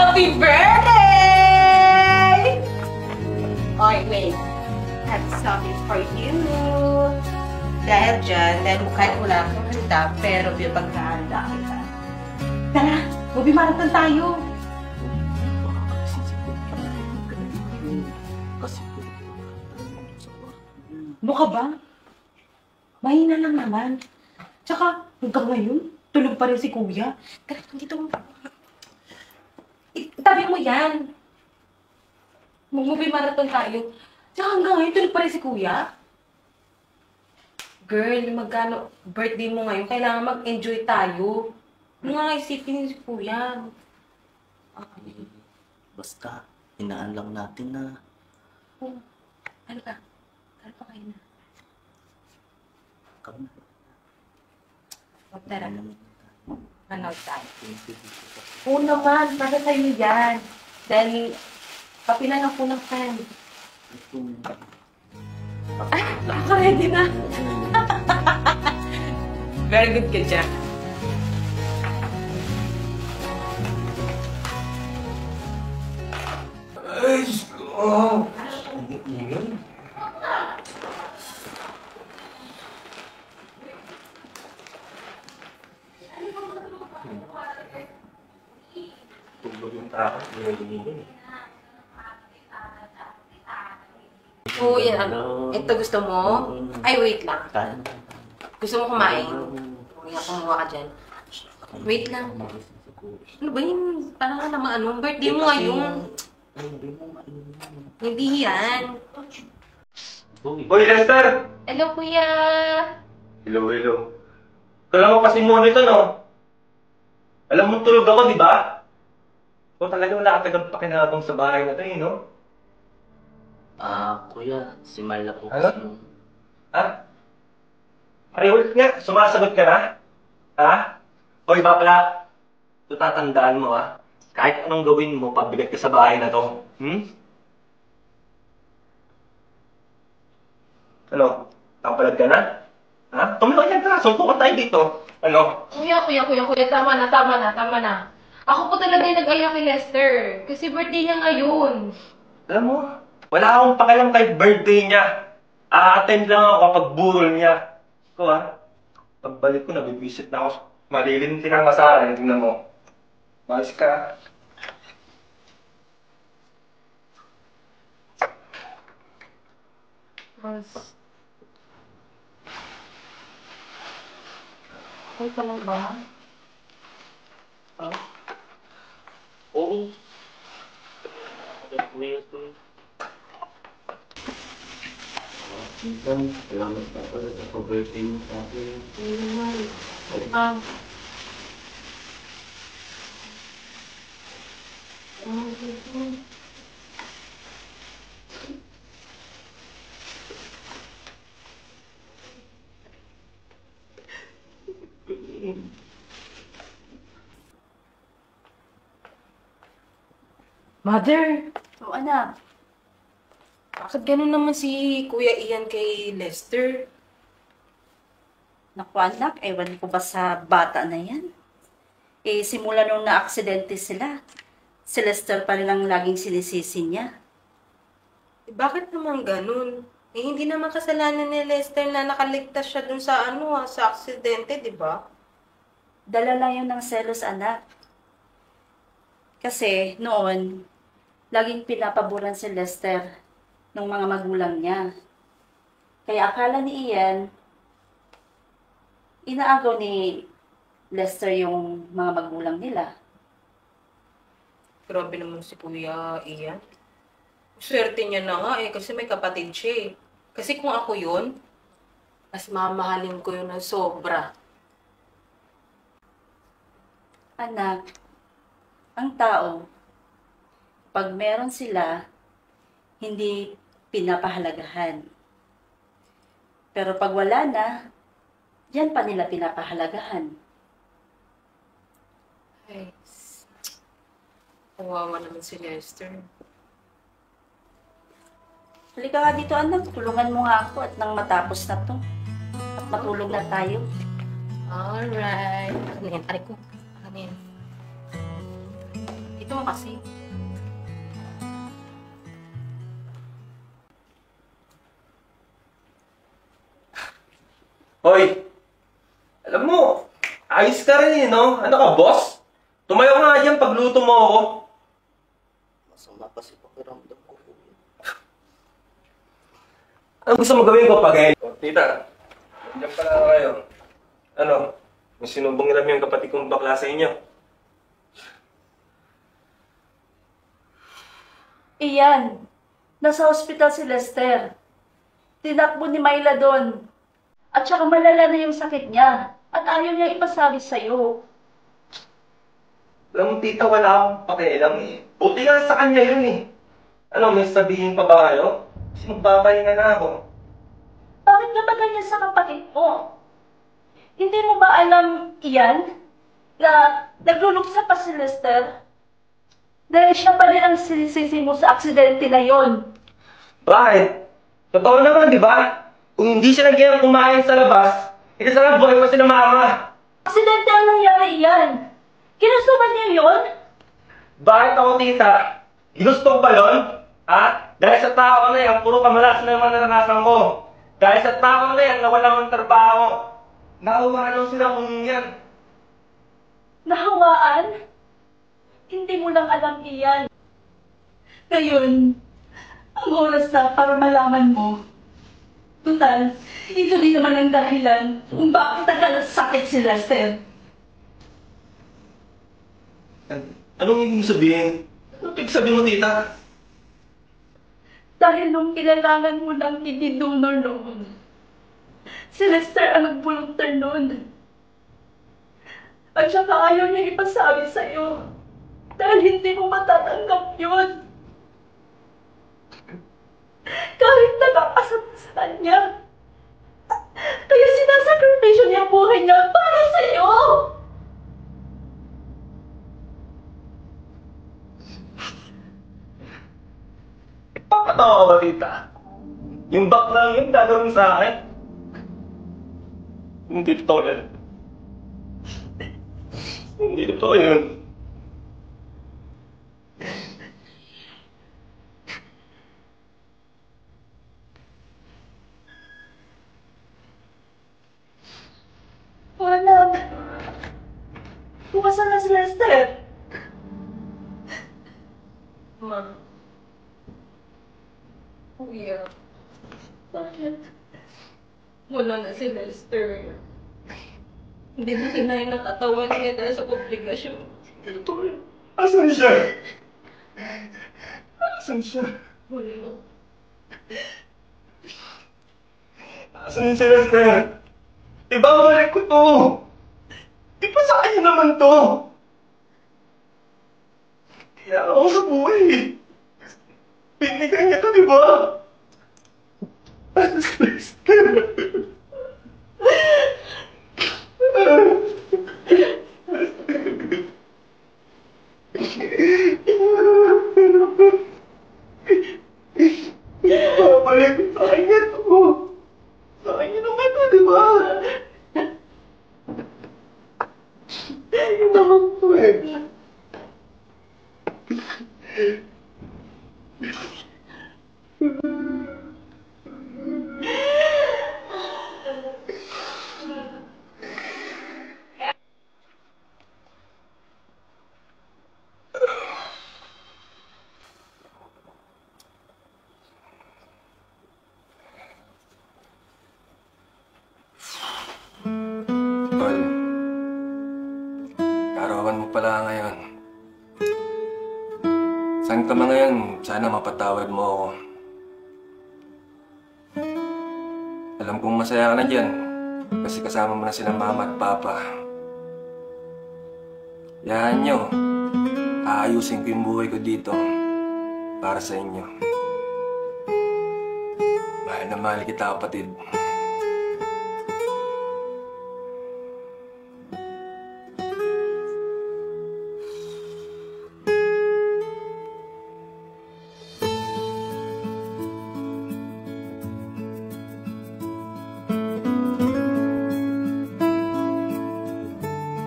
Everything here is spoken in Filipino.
Happy birthday! Oy, wait. I have something for you. Dahil kahit wala akong handa, pero pinaghahanda kita. Tara, Bobby Marathon tayo. Ano ka ba? Mahina lang naman. Tsaka, hanggang ngayon, tulog pa rin si Kuya. Tara, dito mo. Itabi mo yan. Mag-movie marathon tayo. Tsaka hanggang ngayon, tulog pa rin si Kuya. Girl, magkano birthday mo ngayon, kailangan mag-enjoy tayo. Ano nga isipin si Kuya? Okay. Basta, hinaan lang natin na. Oh, ano ka? Ano pa kayo na? Kami na. O, tara. Manood tayo. Oo naman, para sa'yo yan. Dahil, kapilan ako ng fan. Ay, nakaka-ready na. Very good ka dyan. Ay, oh! Tulog yung tao, Oo, yan. Ito gusto mo? Ay, wait lang. Gusto mo kumain? Huwag nga kumuha ka dyan. Wait lang. Ano ba yun? Parang ka naman ano? Birthday mo ngayon. Hindi yan. Hoy, Lester! Hello, Kuya. Hello, hello. Kala mo kasi mo nito, no? Alam mo, tulog ako, di ba? Ikaw talaga wala ka tagang pakinabang sa bahay na to, eh, no? Kuya, si Marla po Ano? kasi yung... Ha? Ulit nga, sumasagot ka na? Ha? Hoy, bakla, ito tatandaan mo, ha? Kahit anong gawin mo, pabigat ka sa bahay na to. Ano? Tampalad ka na? Ha? Tumulong yan ka, suntukan tayo dito. Ano? Kuya, tama na. Ako po talaga yung nag-aya kay Lester. Kasi birthday niya ngayon. Alam mo, wala akong pakialam kay birthday niya. A-attend lang ako kapag burol niya. Ikaw ha, pagbalik ko, nabibisit na ako. Malilinti kang masara, tingnan mo. Malis ka. Mas... Okay ka lang ba? Oo. Kuya ito. Minsan, salamat na pala sa pag-birthday mo sa akin. Hindi naman. Mother! So, anak, Bakit ganun naman si Kuya Ian kay Lester? naku anak, ewan ko ba sa bata na yan? Eh, simula nung na-aksidente sila, si Lester pa rin ang laging sinisisi niya. Bakit naman ganun? Eh, hindi naman kasalanan ni Lester na nakaligtas siya dun sa sa aksidente, di ba? Dala lang yun ng selos, anak. Kasi noon, laging pinapaboran si Lester ng mga magulang niya. Kaya akala ni Ian, inaagaw ni Lester yung mga magulang nila. Grabe naman si Kuya Ian. Swerte niya na nga kasi may kapatid siya eh. Kasi kung ako yun, mas mamahalin ko yun ng sobra. Anak, ang tao, pag meron sila, hindi pinapahalagahan. Pero pag wala na, yan pa nila pinapahalagahan. Ay, kawawa naman si Lester. Halika nga dito, anak. Tulungan mo nga ako at nang matapos na to. At matulog na tayo. Alright. Ano yan? Aray ko. Ano yan? Gusto mo kasi. Hoy! Alam mo, ayos ka rin eh, no? Ano ka, boss? Tumayo ka nga dyan pagluto mo ako. Masama kasi pakiramdam ko. Ano gusto mo gawin ko pag Tita, nandiyan pala kayo. Ano? May sinubong nilam yung kapatid kong bakla sa inyo. Iyan, nasa hospital si Lester. Tinakbo ni Myla doon. At saka malala na yung sakit niya. At ayaw niya ipasabi sa'yo. Alam mo, tita, wala akong pakialam eh. Buti nga sa kanya yun eh. Ano, may sabihin pa ba kayo? Kasi magpapahinga na ako. Bakit ka ba ganyan sa kapatid mo? Hindi mo ba alam iyan? Na nagluluksa pa si Lester? Dahil siya pa rin ang sinisisi mo sa aksidente na yon. Bakit? Totoo naman, di ba? Kung hindi siya nagyayang kumain sa labas, ikasarang buhay pa si na mama. Aksidente ang nangyari iyan. Ginusto ba niya yon? Bakit ako, tita? Ginusto ko ba yun? Ha? Dahil sa tao na yan, puro kamalas na naman naranasan ko. Dahil sa tao na yan, nawalan ng trabaho. Nakawaan lang sila kung yan. Nahawaan? Hindi mo lang alam iyan. Ngayon, ang oras na para malaman mo. Total, ito din naman ang dahilan kung bakit nagkasakit si Lester. Anong ibig sabihin? Anong ibig sabihin mo, tita? Dahil nung kailangan mo ng kidney donor noon, si Lester ang nag-volunteer noon. At saka ayaw niya ipasabi sa'yo. Dahil hindi mo matatanggap yun. Kahit nakakasama sa kanya. Kaya sinasakripisyo niya ang buhay niya para sa'yo. Papatawa ka ba, tita? Yung baklang yun gagawin sa akin? Hindi totoo yan. Hindi totoo yun. Wala. Kumasan na si Lester? Ma. Kuya. Bakit? Wala na si Lester. Hindi na kinaya ng katawan niya dahil sa komplikasyon. Ito yun. Asan siya? Asan siya? Wala. Asan si Lester? Ibabalik ko to! Di pa sa kanya naman to! Kaya ako sa buhay. Binigay niya to, di ba? Asan si Lester? Ibabalik ko sa kanya to! Sa kanya naman to, di ba? Ayun naman to eh. Tol, karawan mo pala ngayon. Saan ka ba ngayon? Sana mapatawad mo ako. Alam kong masaya ka na dyan kasi kasama mo na sila mama at papa. Yahan nyo, aayusin ko yung buhay ko dito para sa inyo. Mahal na mahal kita, kapatid.